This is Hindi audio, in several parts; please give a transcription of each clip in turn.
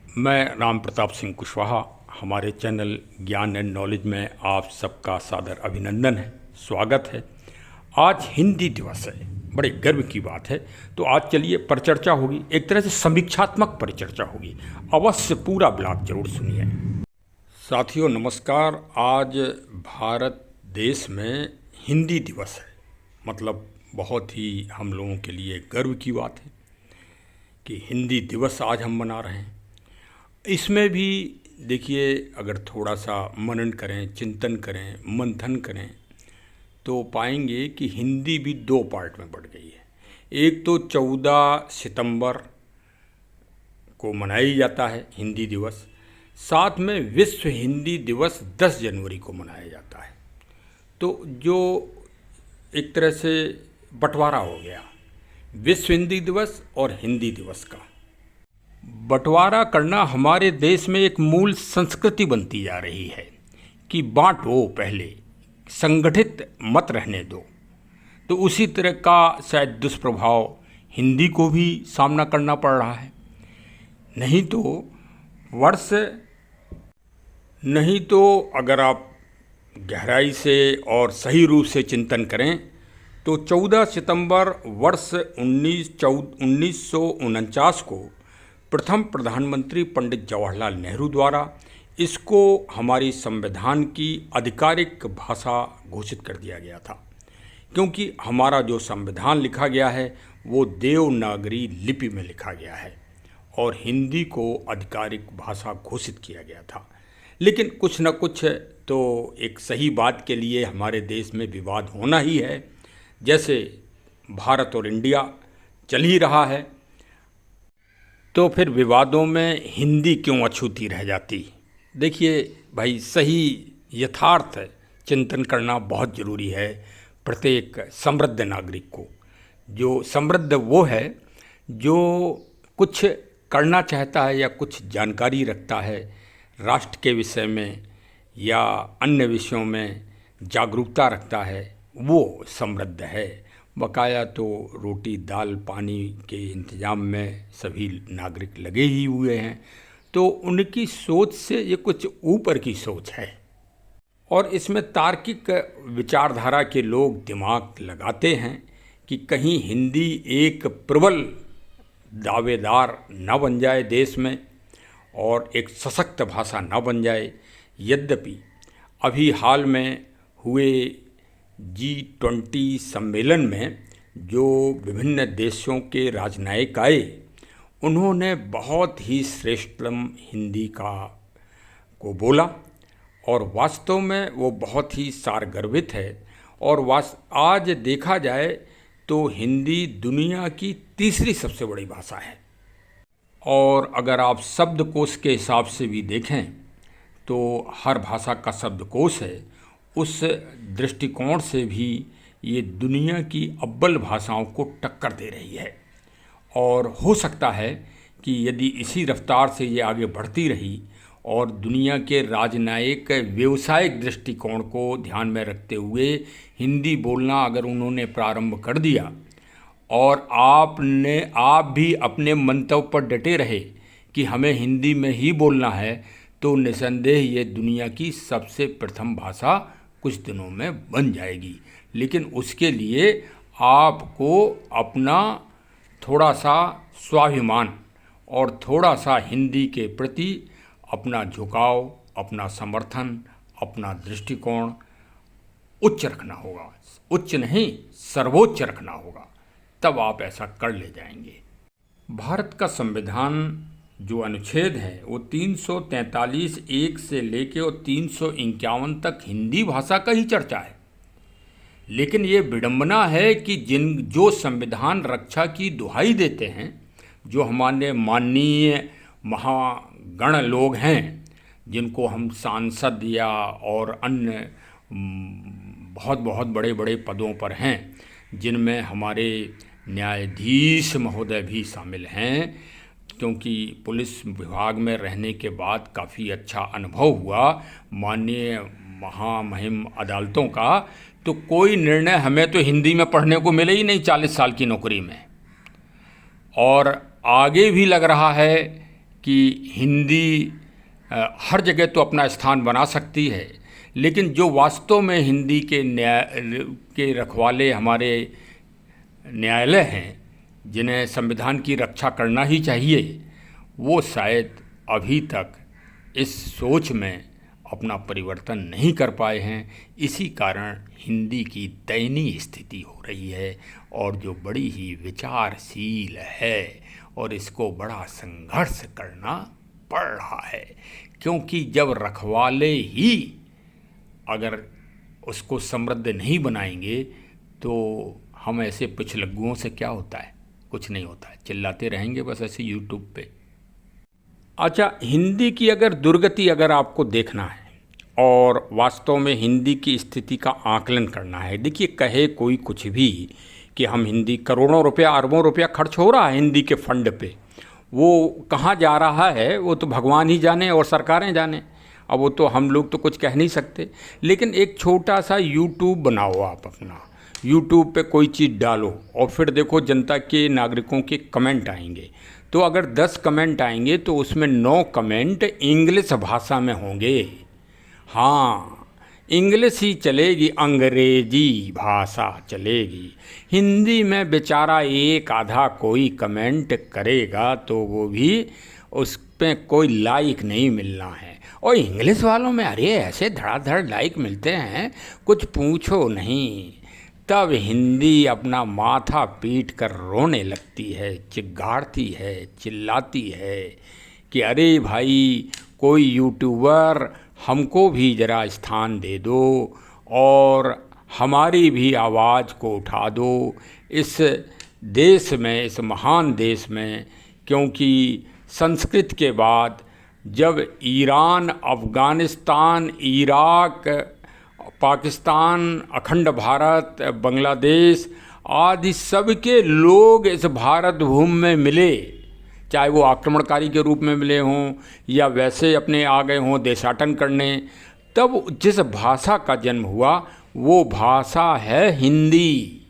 मैं राम प्रताप सिंह कुशवाहा। हमारे चैनल ज्ञान एंड नॉलेज में आप सबका सादर अभिनंदन है, स्वागत है। आज हिंदी दिवस है, बड़े गर्व की बात है। तो आज चलिए परिचर्चा होगी, एक तरह से समीक्षात्मक परिचर्चा होगी। अवश्य पूरा ब्लॉग जरूर सुनिए। साथियों नमस्कार। आज भारत देश में हिंदी दिवस है, मतलब बहुत ही हम लोगों के लिए गर्व की बात है कि हिंदी दिवस आज हम मना रहे हैं। इसमें भी देखिए, अगर थोड़ा सा मनन करें, चिंतन करें, मंथन करें तो पाएंगे कि हिंदी भी दो पार्ट में बढ़ गई है। एक तो 14 सितंबर को मनाया जाता है हिंदी दिवस, साथ में विश्व हिंदी दिवस 10 जनवरी को मनाया जाता है। तो जो एक तरह से बंटवारा हो गया विश्व हिंदी दिवस और हिंदी दिवस का। बंटवारा करना हमारे देश में एक मूल संस्कृति बनती जा रही है कि बांटो, पहले संगठित मत रहने दो। तो उसी तरह का शायद दुष्प्रभाव हिंदी को भी सामना करना पड़ रहा है। नहीं तो अगर आप गहराई से और सही रूप से चिंतन करें तो 14 सितंबर वर्ष 1949 को प्रथम प्रधानमंत्री पंडित जवाहरलाल नेहरू द्वारा इसको हमारी संविधान की आधिकारिक भाषा घोषित कर दिया गया था। क्योंकि हमारा जो संविधान लिखा गया है वो देवनागरी लिपि में लिखा गया है और हिंदी को आधिकारिक भाषा घोषित किया गया था। लेकिन कुछ न कुछ तो एक सही बात के लिए हमारे देश में विवाद होना ही है। जैसे भारत और इंडिया चल ही रहा है, तो फिर विवादों में हिंदी क्यों अछूती रह जाती। देखिए भाई, सही यथार्थ चिंतन करना बहुत ज़रूरी है प्रत्येक समृद्ध नागरिक को। जो समृद्ध वो है जो कुछ करना चाहता है या कुछ जानकारी रखता है राष्ट्र के विषय में या अन्य विषयों में जागरूकता रखता है, वो समृद्ध है। बकाया तो रोटी दाल पानी के इंतज़ाम में सभी नागरिक लगे ही हुए हैं। तो उनकी सोच से ये कुछ ऊपर की सोच है और इसमें तार्किक विचारधारा के लोग दिमाग लगाते हैं कि कहीं हिंदी एक प्रबल दावेदार न बन जाए देश में और एक सशक्त भाषा न बन जाए। यद्यपि अभी हाल में हुए G20 सम्मेलन में जो विभिन्न देशों के राजनयिक आए, उन्होंने बहुत ही श्रेष्ठतम हिंदी को बोला और वास्तव में वो बहुत ही सारगर्भित है। और आज देखा जाए तो हिंदी दुनिया की तीसरी सबसे बड़ी भाषा है। और अगर आप शब्दकोश के हिसाब से भी देखें तो हर भाषा का शब्दकोश है, उस दृष्टिकोण से भी ये दुनिया की अव्वल भाषाओं को टक्कर दे रही है। और हो सकता है कि यदि इसी रफ्तार से ये आगे बढ़ती रही और दुनिया के राजनयिक व्यवसायिक दृष्टिकोण को ध्यान में रखते हुए हिंदी बोलना अगर उन्होंने प्रारंभ कर दिया और आप भी अपने मंतव्य पर डटे रहे कि हमें हिंदी में ही बोलना है, तो निसंदेह ये दुनिया की सबसे प्रथम भाषा कुछ दिनों में बन जाएगी। लेकिन उसके लिए आपको अपना थोड़ा सा स्वाभिमान और थोड़ा सा हिंदी के प्रति अपना झुकाव, अपना समर्थन, अपना दृष्टिकोण उच्च रखना होगा। उच्च नहीं, सर्वोच्च रखना होगा, तब आप ऐसा कर ले जाएंगे। भारत का संविधान जो अनुच्छेद है वो 343(1) से लेके और 351 तक हिंदी भाषा का ही चर्चा है। लेकिन ये विडंबना है कि जो संविधान रक्षा की दुहाई देते हैं, जो हमारे माननीय महागण लोग हैं, जिनको हम सांसद या और अन्य बहुत बहुत बड़े बड़े पदों पर हैं, जिनमें हमारे न्यायाधीश महोदय भी शामिल हैं, क्योंकि पुलिस विभाग में रहने के बाद काफ़ी अच्छा अनुभव हुआ माननीय महामहिम अदालतों का, तो कोई निर्णय हमें तो हिंदी में पढ़ने को मिले ही नहीं 40 साल की नौकरी में। और आगे भी लग रहा है कि हिंदी हर जगह तो अपना स्थान बना सकती है, लेकिन जो वास्तव में हिंदी के के रखवाले हमारे न्यायालय हैं, जिन्हें संविधान की रक्षा करना ही चाहिए, वो शायद अभी तक इस सोच में अपना परिवर्तन नहीं कर पाए हैं। इसी कारण हिंदी की दयनीय स्थिति हो रही है, और जो बड़ी ही विचारशील है, और इसको बड़ा संघर्ष करना पड़ रहा है, क्योंकि जब रखवाले ही अगर उसको समृद्ध नहीं बनाएंगे तो हम ऐसे पिछलग्गुओं से क्या होता है, कुछ नहीं होता है, चिल्लाते रहेंगे बस ऐसे यूट्यूब पे। अच्छा, हिंदी की अगर दुर्गति अगर आपको देखना है और वास्तव में हिंदी की स्थिति का आकलन करना है, देखिए कहे कोई कुछ भी कि हम हिंदी, करोड़ों रुपया अरबों रुपया खर्च हो रहा है हिंदी के फंड पे, वो कहाँ जा रहा है वो तो भगवान ही जाने और सरकारें जाने, अब वो तो हम लोग तो कुछ कह नहीं सकते। लेकिन एक छोटा सा यूट्यूब बनाओ आप अपना, यूट्यूब पे कोई चीज़ डालो और फिर देखो जनता के, नागरिकों के कमेंट आएंगे। तो अगर 10 कमेंट आएंगे तो उसमें 9 कमेंट इंग्लिश भाषा में होंगे। हाँ, इंग्लिश ही चलेगी, अंग्रेजी भाषा चलेगी। हिंदी में बेचारा एक आधा कोई कमेंट करेगा तो वो भी उस पे कोई लाइक नहीं मिलना है। और इंग्लिश वालों में अरे ऐसे धड़ाधड़ लाइक मिलते हैं, कुछ पूछो नहीं। तब हिंदी अपना माथा पीट कर रोने लगती है, चिल्लाती है, चिल्लाती है कि अरे भाई कोई यूट्यूबर हमको भी ज़रा स्थान दे दो और हमारी भी आवाज़ को उठा दो इस देश में, इस महान देश में। क्योंकि संस्कृत के बाद जब ईरान, अफ़गानिस्तान, इराक, पाकिस्तान, अखंड भारत, बांग्लादेश आदि सबके लोग इस भारत भूमि में मिले, चाहे वो आक्रमणकारी के रूप में मिले हों या वैसे अपने आ गए हों देशाटन करने, तब जिस भाषा का जन्म हुआ वो भाषा है हिंदी।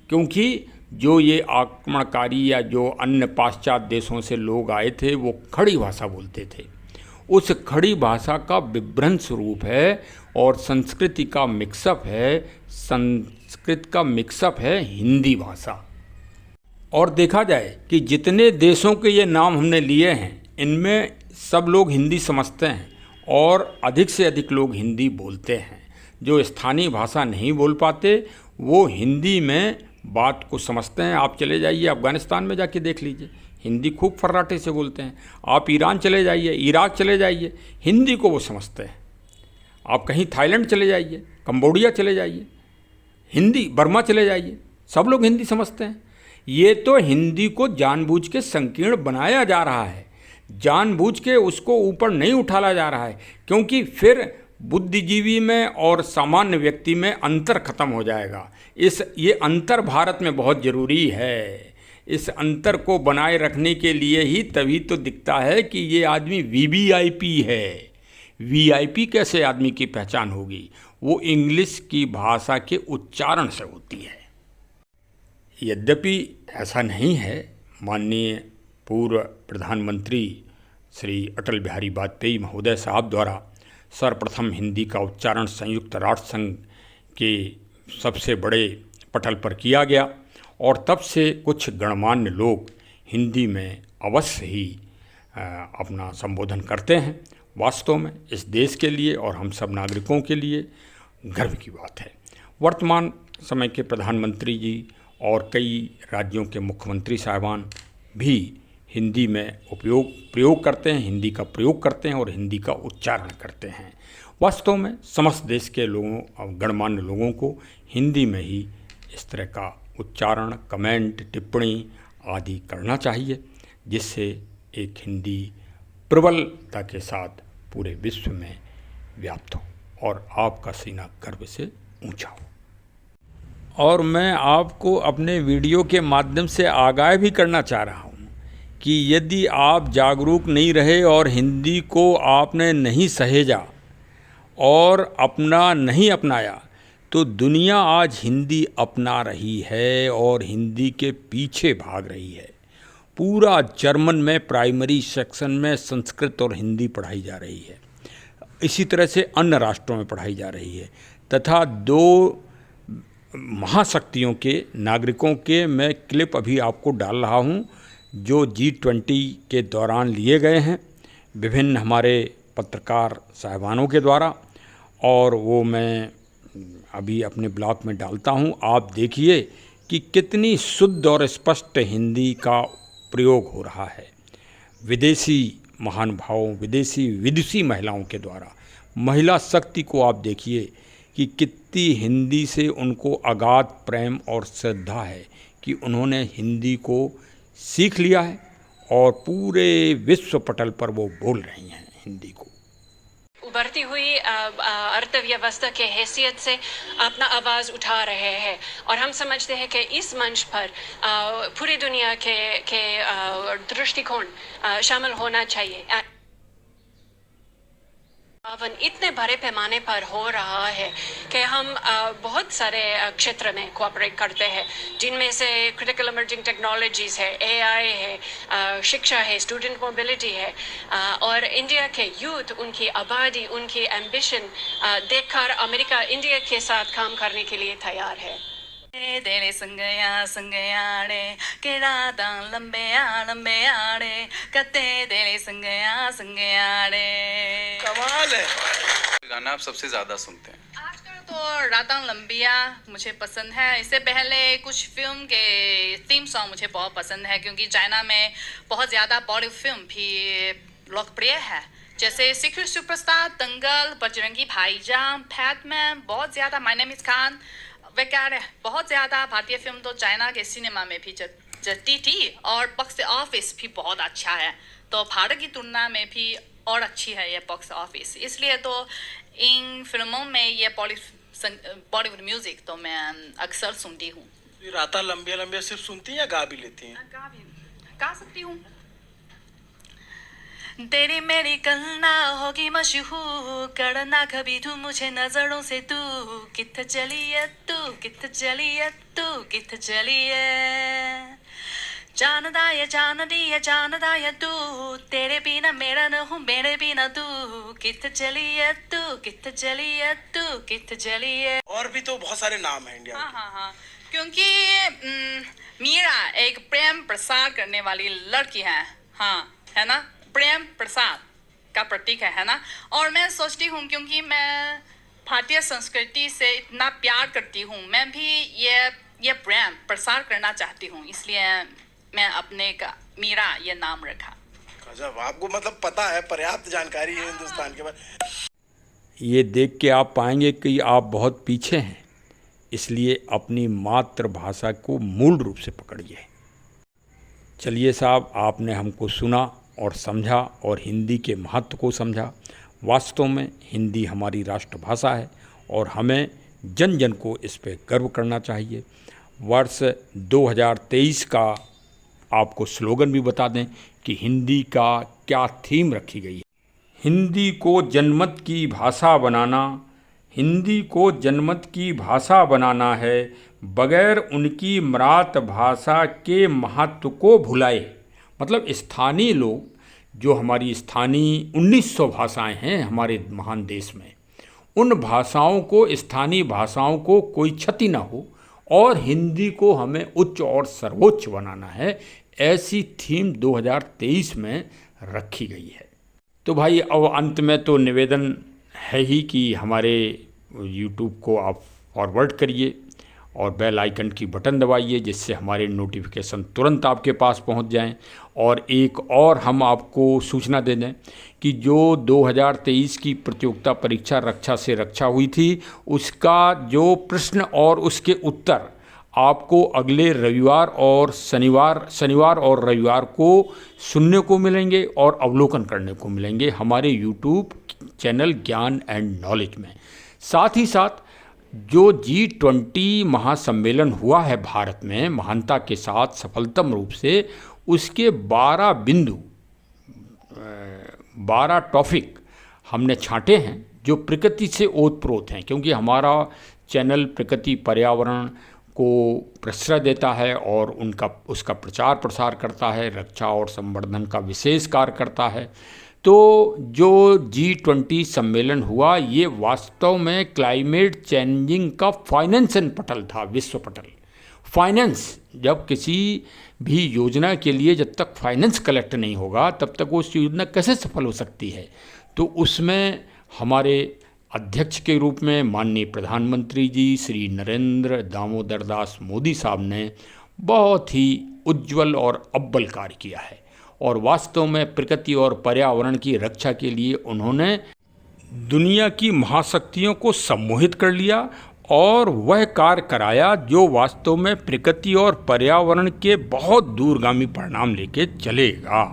क्योंकि जो ये आक्रमणकारी या जो अन्य पाश्चात्य देशों से लोग आए थे वो खड़ी भाषा बोलते थे, उस खड़ी भाषा का विभ्रंश रूप है और संस्कृति का मिक्सअप है, संस्कृत का मिक्सअप है हिंदी भाषा। और देखा जाए कि जितने देशों के ये नाम हमने लिए हैं इनमें सब लोग हिंदी समझते हैं और अधिक से अधिक लोग हिंदी बोलते हैं। जो स्थानीय भाषा नहीं बोल पाते वो हिंदी में बात को समझते हैं। आप चले जाइए अफ़गानिस्तान में जाके देख लीजिए, हिंदी खूब फर्राटे से बोलते हैं। आप ईरान चले जाइए, इराक चले जाइए, हिंदी को वो समझते हैं। आप कहीं थाईलैंड चले जाइए, कंबोडिया चले जाइए, हिंदी, बर्मा चले जाइए, सब लोग हिंदी समझते हैं। ये तो हिंदी को जानबूझ के संकीर्ण बनाया जा रहा है, जानबूझ के उसको ऊपर नहीं उठाया जा रहा है, क्योंकि फिर बुद्धिजीवी में और सामान्य व्यक्ति में अंतर खत्म हो जाएगा। ये अंतर भारत में बहुत ज़रूरी है। इस अंतर को बनाए रखने के लिए ही तभी तो दिखता है कि ये आदमी वीवीआईपी है। वीआईपी कैसे आदमी की पहचान होगी? वो इंग्लिश की भाषा के उच्चारण से होती है। यद्यपि ऐसा नहीं है, माननीय पूर्व प्रधानमंत्री श्री अटल बिहारी वाजपेयी महोदय साहब द्वारा सर्वप्रथम हिंदी का उच्चारण संयुक्त राष्ट्र संघ के सबसे बड़े पटल पर किया गया और तब से कुछ गणमान्य लोग हिंदी में अवश्य ही अपना संबोधन करते हैं। वास्तव में इस देश के लिए और हम सब नागरिकों के लिए गर्व की बात है। वर्तमान समय के प्रधानमंत्री जी और कई राज्यों के मुख्यमंत्री साहिबान भी हिंदी में प्रयोग करते हैं, हिंदी का प्रयोग करते हैं और हिंदी का उच्चारण करते हैं। वास्तव में समस्त देश के लोगों और गणमान्य लोगों को हिंदी में ही इस तरह का उच्चारण, कमेंट, टिप्पणी आदि करना चाहिए, जिससे एक हिंदी प्रबलता के साथ पूरे विश्व में व्याप्त हो और आपका सीना गर्व से ऊंचा हो। और मैं आपको अपने वीडियो के माध्यम से आगाह भी करना चाह रहा हूँ कि यदि आप जागरूक नहीं रहे और हिंदी को आपने नहीं सहेजा और अपना नहीं अपनाया तो दुनिया आज हिंदी अपना रही है और हिंदी के पीछे भाग रही है। पूरा जर्मन में प्राइमरी सेक्शन में संस्कृत और हिंदी पढ़ाई जा रही है। इसी तरह से अन्य राष्ट्रों में पढ़ाई जा रही है तथा 2 महाशक्तियों के नागरिकों के मैं क्लिप अभी आपको डाल रहा हूं जो G20 के दौरान लिए गए हैं विभिन्न हमारे पत्रकार साहिबानों के द्वारा, और वो मैं अभी अपने ब्लॉग में डालता हूं। आप देखिए कि कितनी शुद्ध और स्पष्ट हिंदी का प्रयोग हो रहा है विदेशी महानुभावों, विदेशी विदुषी महिलाओं के द्वारा। महिला शक्ति को आप देखिए कि कितनी हिंदी से उनको अगाध प्रेम और श्रद्धा है कि उन्होंने हिंदी को सीख लिया है और पूरे विश्व पटल पर वो बोल रही हैं हिंदी को। उभरती हुई अर्थव्यवस्था के हैसियत से अपना आवाज़ उठा रहे हैं और हम समझते हैं कि इस मंच पर पूरी दुनिया के दृष्टिकोण शामिल होना चाहिए। इतने बड़े पैमाने पर हो रहा है कि हम बहुत सारे क्षेत्र में कोऑपरेट करते हैं, जिनमें से क्रिटिकल इमर्जिंग टेक्नोलॉजीज़ है, एआई है, शिक्षा है, स्टूडेंट मोबिलिटी है, और इंडिया के यूथ, उनकी आबादी, उनकी एम्बिशन देखकर अमेरिका इंडिया के साथ काम करने के लिए तैयार है। तेरे संगयाड़े के रातां लंबे कते तेरे संगयाड़े। कमाल है। गाना आप सबसे ज्यादा सुनते हैं? आजकल तो रातां लंबिया मुझे पसंद है। इससे पहले कुछ फिल्म के थीम सॉन्ग मुझे बहुत पसंद है क्योंकि चाइना में बहुत ज़्यादा बॉलीवुड फिल्म भी लोकप्रिय है, जैसे सीक्रेट सुपरस्टार, दंगल, बजरंगी भाईजान, बैटमैन, बहुत ज़्यादा माय नेम इज खान वगैरह। बहुत ज़्यादा भारतीय फिल्म तो चाइना के सिनेमा में भी चलती थी और बॉक्स ऑफिस भी बहुत अच्छा है, तो भारत की तुलना में भी और अच्छी है ये बॉक्स ऑफिस। इसलिए तो इन फिल्मों में ये बॉलीवुड म्यूजिक तो मैं अक्सर सुनती हूँ। राता लंबिया सिर्फ सुनती हैं या गा भी लेती हैं? गा सकती हूँ। तेरी मेरी कल ना होगी मशहूर, करना कभी तू मुझे नजरों से तू, कित्थे चली है तू, कित्थे चली है तू, कित्थे चली है। जानदा ये तू, तेरे बिना मेरा न हूँ, मेरे बिना तू, कित्थे चली है तू, कित्थे चली है तू, कित्थे चली है। और भी तो बहुत सारे नाम हैं इंडिया में। हाँ, क्योंकि मीरा एक प्रेम प्रसार करने वाली लड़की है, हाँ है ना, प्रेम प्रसाद का प्रतीक है ना। और मैं सोचती हूँ क्योंकि मैं भारतीय संस्कृति से इतना प्यार करती हूँ, मैं भी ये प्रेम प्रसार करना चाहती हूँ, इसलिए मैं अपने का मीरा ये नाम रखा। गजब, आपको मतलब पता है, पर्याप्त जानकारी है हिंदुस्तान के बारे। ये देख के आप पाएंगे कि आप बहुत पीछे हैं, इसलिए अपनी मातृभाषा को मूल रूप से पकड़िए। चलिए साहब, आपने हमको सुना और समझा और हिंदी के महत्व को समझा। वास्तव में हिंदी हमारी राष्ट्रभाषा है और हमें जन जन को इस पे गर्व करना चाहिए। वर्ष 2023 का आपको स्लोगन भी बता दें कि हिंदी का क्या थीम रखी गई है। हिंदी को जनमत की भाषा बनाना, हिंदी को जनमत की भाषा बनाना है, बगैर उनकी मातृभाषा के महत्व को भुलाए। मतलब स्थानीय लोग, जो हमारी स्थानीय 1900 भाषाएं हैं हमारे महान देश में, उन भाषाओं को, स्थानीय भाषाओं को कोई क्षति ना हो और हिंदी को हमें उच्च और सर्वोच्च बनाना है, ऐसी थीम 2023 में रखी गई है। तो भाई अब अंत में तो निवेदन है ही कि हमारे YouTube को आप फॉरवर्ड करिए और बेल आइकन की बटन दबाइए, जिससे हमारे नोटिफिकेशन तुरंत आपके पास पहुंच जाएं। और एक और हम आपको सूचना दे दें कि जो 2023 की प्रतियोगिता परीक्षा रक्षा से रक्षा हुई थी, उसका जो प्रश्न और उसके उत्तर आपको अगले रविवार और शनिवार और रविवार को सुनने को मिलेंगे और अवलोकन करने को मिलेंगे हमारे YouTube चैनल ज्ञान एंड नॉलेज में। साथ ही साथ जो G20 महासम्मेलन हुआ है भारत में महानता के साथ सफलतम रूप से, उसके 12 टॉपिक हमने छांटे हैं जो प्रकृति से ओतप्रोत हैं, क्योंकि हमारा चैनल प्रकृति पर्यावरण को प्रश्रय देता है और उसका प्रचार प्रसार करता है, रक्षा और संवर्धन का विशेष कार्य करता है। तो जो G20 सम्मेलन हुआ ये वास्तव में क्लाइमेट चेंजिंग का फाइनेंशियल पटल था, विश्व पटल। फाइनेंस, जब किसी भी योजना के लिए जब तक फाइनेंस कलेक्ट नहीं होगा तब तक वो उस योजना कैसे सफल हो सकती है। तो उसमें हमारे अध्यक्ष के रूप में माननीय प्रधानमंत्री जी श्री नरेंद्र दामोदर दास मोदी साहब ने बहुत ही उज्जवल और अव्वल कार्य किया है और वास्तव में प्रकृति और पर्यावरण की रक्षा के लिए उन्होंने दुनिया की महाशक्तियों को सम्मोहित कर लिया और वह कार्य कराया जो वास्तव में प्रकृति और पर्यावरण के बहुत दूरगामी परिणाम लेके चलेगा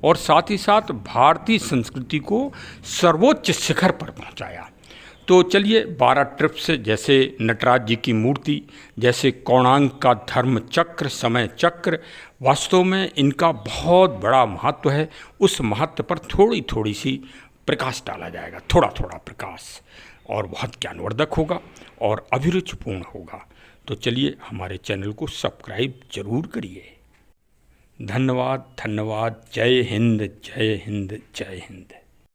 और साथ ही साथ भारतीय संस्कृति को सर्वोच्च शिखर पर पहुंचाया। तो चलिए 12 ट्रिप्स, जैसे नटराज जी की मूर्ति, जैसे कोणार्क का धर्म चक्र, समय चक्र, वास्तव में इनका बहुत बड़ा महत्व है। उस महत्व पर थोड़ी थोड़ी सी प्रकाश डाला जाएगा, थोड़ा थोड़ा प्रकाश, और बहुत ज्ञानवर्धक होगा और अभिरुचिपूर्ण होगा। तो चलिए हमारे चैनल को सब्सक्राइब जरूर करिए। धन्यवाद, धन्यवाद। जय हिंद, जय हिंद, जय हिंद।